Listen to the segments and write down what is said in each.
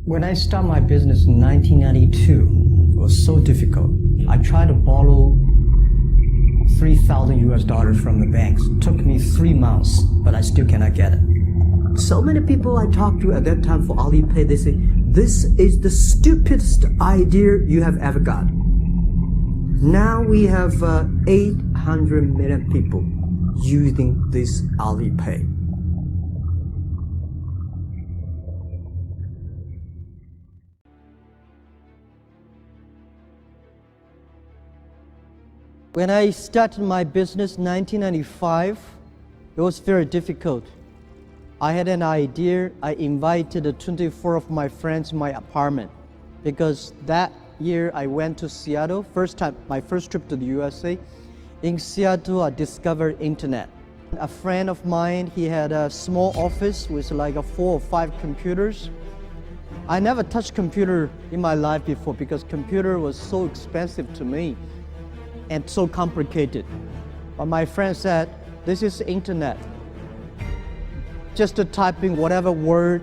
When I started my business in 1992, it was so difficult. I tried to borrow $3,000 from the banks. It took me 3 months, but I still cannot get it. So many people I talked to at that time for Alipay, they say, this is the stupidest idea you have ever got. Now we have 800 million people using this Alipay. When I started my business in 1995, it was very difficult. I had an idea. I invited 24 of my friends in my apartment because that year I went to Seattle, my first trip to the USA. In Seattle, I discovered internet. A friend of mine, he had a small office with like 4 or 5 computers. I never touched computer in my life before because computer was so expensive to me and so complicated. But my friend said, this is internet. Just to type in whatever word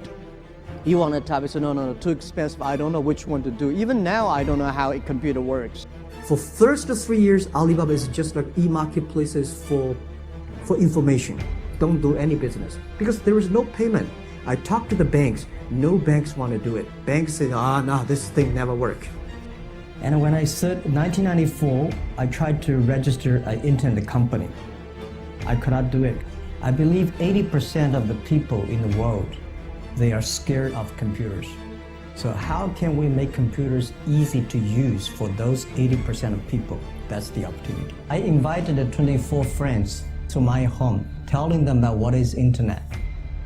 you want to type. I said, no, too expensive. I don't know which one to do. Even now, I don't know how a computer works. For first 3 years, Alibaba is just like e-marketplaces for information. Don't do any business because there is no payment. I talked to the banks. No banks want to do it. Banks say, no, this thing never works. And when I said 1994, I tried to register an internet company. I could not do it. I believe 80% of the people in the world, they are scared of computers. So how can we make computers easy to use for those 80% of people? That's the opportunity. I invited the 24 friends to my home, telling them about what is internet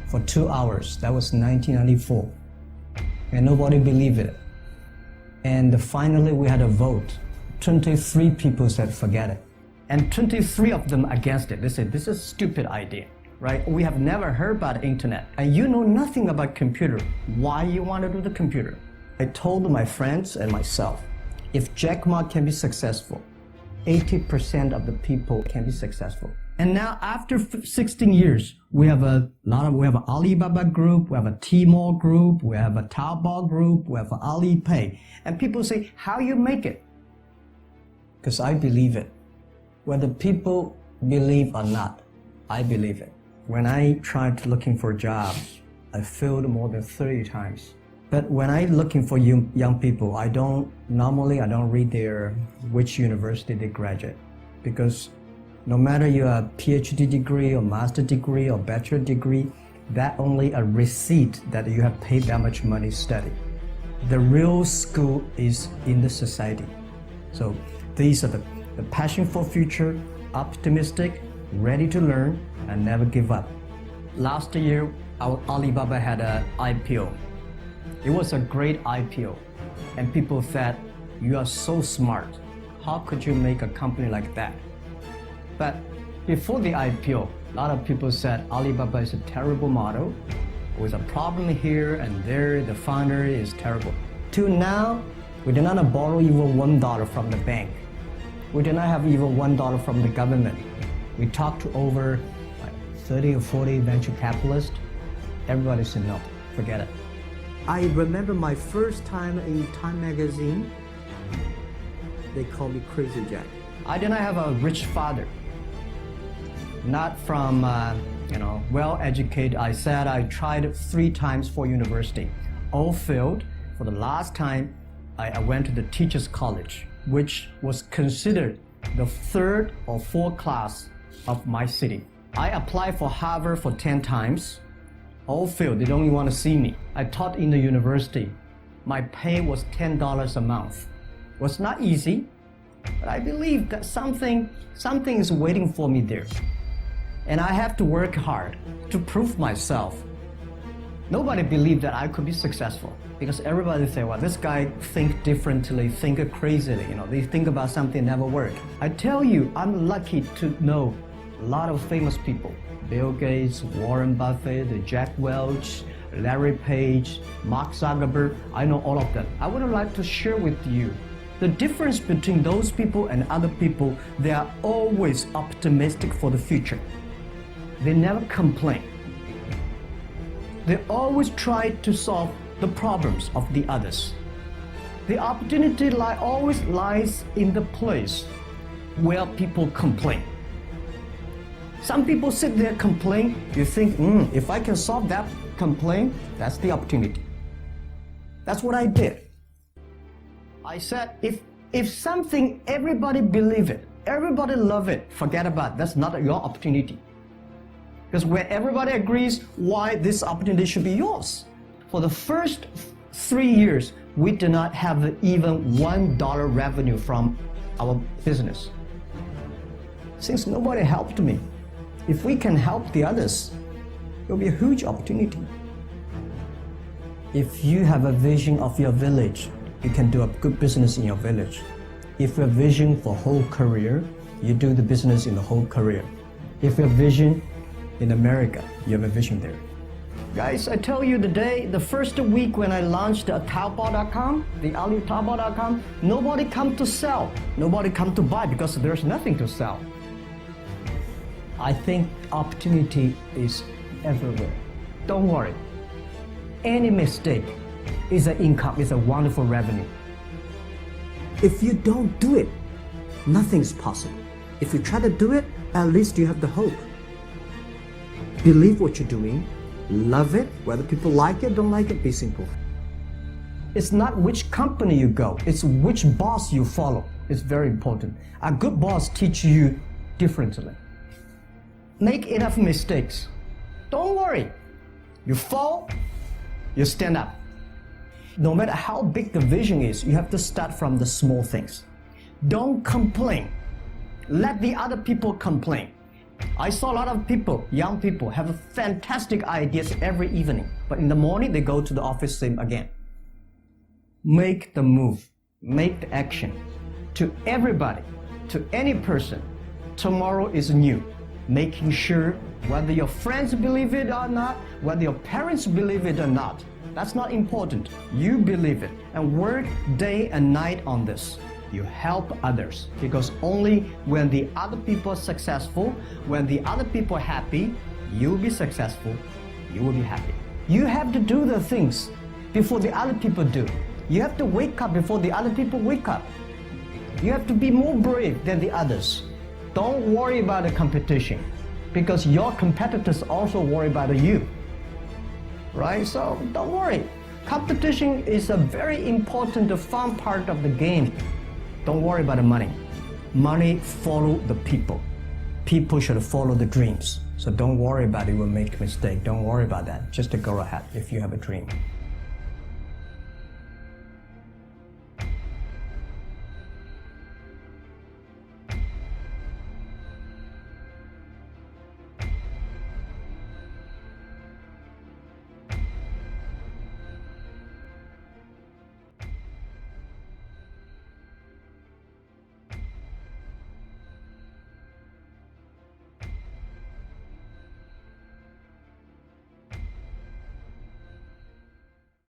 for 2 hours. That was 1994. And nobody believed it. And finally we had a vote. 23 people said forget it. And 23 of them against it. They said this is a stupid idea, right? We have never heard about internet. And you know nothing about computer. Why you want to do the computer? I told my friends and myself, if Jack Ma can be successful, 80% of the people can be successful. And now after 16 years, we have an Alibaba group, we have a Tmall group, we have a Taobao group, we have Alipay. And people say, how you make it? Because I believe it. Whether people believe or not, I believe it. When I tried looking for jobs, I failed more than 30 times. But when I looking for young people, I don't read which university they graduate. Because no matter you have a PhD degree or master degree or bachelor degree, that only a receipt that you have paid that much money to study. The real school is in the society. So these are the passion for future, optimistic, ready to learn, and never give up. Last year, our Alibaba had an IPO. It was a great IPO. And people said, you are so smart. How could you make a company like that? But before the IPO, a lot of people said Alibaba is a terrible model with a problem here and there, the founder is terrible. Till now, we did not borrow even $1 from the bank. We did not have even $1 from the government. We talked to over 30 or 40 venture capitalists. Everybody said no, forget it. I remember my first time in Time magazine, they called me Crazy Jack. I did not have a rich father. Not from, well-educated. I said I tried 3 times for university. All failed. For the last time, I went to the Teachers College, which was considered the 3rd or 4th class of my city. I applied for Harvard for 10 times. All failed. They don't even want to see me. I taught in the university. My pay was $10 a month. It was not easy, but I believe that something is waiting for me there. And I have to work hard to prove myself. Nobody believed that I could be successful because everybody say, well, this guy think differently, think crazily, they think about something never work. I tell you, I'm lucky to know a lot of famous people. Bill Gates, Warren Buffett, Jack Welch, Larry Page, Mark Zuckerberg, I know all of them. I would like to share with you the difference between those people and other people. They are always optimistic for the future. They never complain. They always try to solve the problems of the others. The opportunity always lies in the place where people complain. Some people sit there complain, you think, if I can solve that complaint, that's the opportunity. That's what I did. I said, if something, everybody believe it, everybody love it, forget about it. That's not your opportunity. Because when everybody agrees why this opportunity should be yours. For the first 3 years, we did not have even $1 revenue from our business. Since nobody helped me, if we can help the others, it will be a huge opportunity. If you have a vision of your village, you can do a good business in your village. If you have a vision for whole career, you do the business in the whole career. If you have a vision in America, you have a vision there. Guys, I tell you the first week when I launched Taobao.com, the Alibaba.com, nobody come to sell, nobody come to buy because there's nothing to sell. I think opportunity is everywhere. Don't worry. Any mistake is an income, is a wonderful revenue. If you don't do it, nothing's possible. If you try to do it, at least you have the hope. Believe what you're doing, love it, whether people like it, don't like it, be simple. It's not which company you go, it's which boss you follow. It's very important. A good boss teaches you differently. Make enough mistakes. Don't worry. You fall, you stand up. No matter how big the vision is, you have to start from the small things. Don't complain. Let the other people complain. I saw a lot of people, young people, have fantastic ideas every evening, but in the morning they go to the office same again. Make the move, make the action. To everybody, to any person, tomorrow is new. Making sure whether your friends believe it or not, whether your parents believe it or not, that's not important. You believe it and work day and night on this. You help others because only when the other people are successful, when the other people are happy, you'll be successful, you will be happy. You have to do the things before the other people do. You have to wake up before the other people wake up. You have to be more brave than the others. Don't worry about the competition because your competitors also worry about you. Right? So don't worry. Competition is a very important, fun part of the game. Don't worry about the money. Money follow the people. People should follow the dreams. So don't worry about it, you will make a mistake. Don't worry about that. Just go ahead if you have a dream.